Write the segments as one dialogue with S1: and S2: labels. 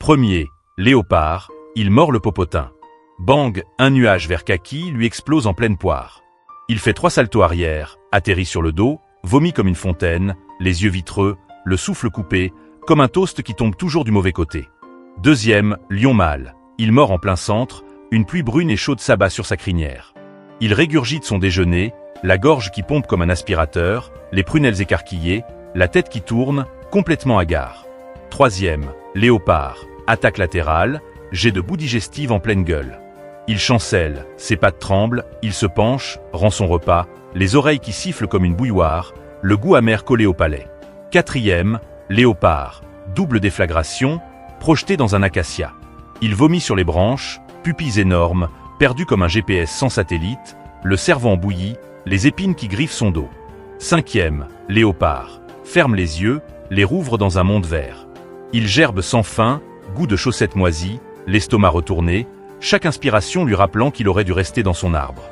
S1: Premier, léopard, il mord le popotin. Bang, un nuage vert kaki lui explose en pleine poire. Il fait 3 saltos arrière, atterrit sur le dos, vomit comme une fontaine, les yeux vitreux, le souffle coupé, comme un toast qui tombe toujours du mauvais côté. Deuxième, lion mâle, il mord en plein centre, une pluie brune et chaude s'abat sur sa crinière. Il régurgite son déjeuner, la gorge qui pompe comme un aspirateur, les prunelles écarquillées, la tête qui tourne, complètement hagard. Troisième, léopard, attaque latérale, jet de boue digestive en pleine gueule. Il chancelle, ses pattes tremblent, il se penche, rend son repas, les oreilles qui sifflent comme une bouilloire, le goût amer collé au palais. Quatrième, léopard, double déflagration, projeté dans un acacia. Il vomit sur les branches, pupilles énormes, perdu comme un GPS sans satellite, le cerveau bouilli, les épines qui griffent son dos. Cinquième, léopard, ferme les yeux, les rouvre dans un monde vert. Il gerbe sans fin, goût de chaussettes moisies, l'estomac retourné, chaque inspiration lui rappelant qu'il aurait dû rester dans son arbre.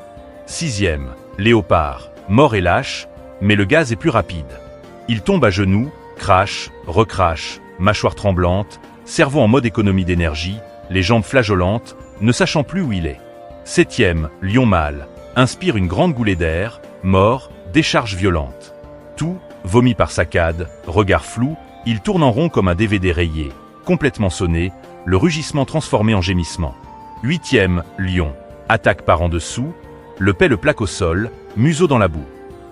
S1: Sixième, léopard, mort et lâche, mais le gaz est plus rapide. Il tombe à genoux, crache, recrache, mâchoire tremblante, cerveau en mode économie d'énergie, les jambes flageolantes, ne sachant plus où il est. Septième, lion mâle, inspire une grande goulée d'air, mort, décharge violente. Tout, vomi par saccades, regard flou, il tourne en rond comme un DVD rayé, complètement sonné, le rugissement transformé en gémissement. Huitième, lion, attaque par en dessous, le paix le plaque au sol, museau dans la boue.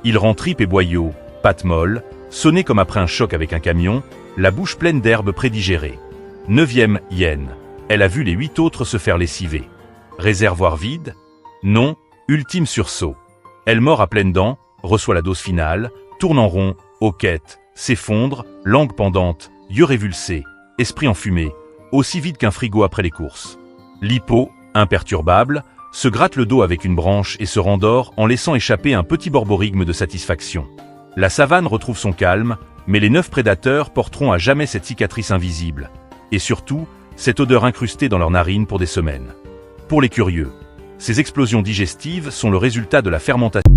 S1: Il rend tripes et boyaux, pattes molles, sonné comme après un choc avec un camion, la bouche pleine d'herbes prédigérées. Neuvième, hyène, elle a vu les 8 autres se faire lessiver. Réservoir vide? Non, ultime sursaut. Elle mord à pleines dents, reçoit la dose finale, tourne en rond, hoquette, s'effondre, langue pendante, yeux révulsés, esprit enfumé, aussi vide qu'un frigo après les courses. L'hippo, imperturbable, se gratte le dos avec une branche et se rendort en laissant échapper un petit borborigme de satisfaction. La savane retrouve son calme, mais les 9 prédateurs porteront à jamais cette cicatrice invisible. Et surtout, cette odeur incrustée dans leurs narines pour des semaines. Pour les curieux, ces explosions digestives sont le résultat de la fermentation.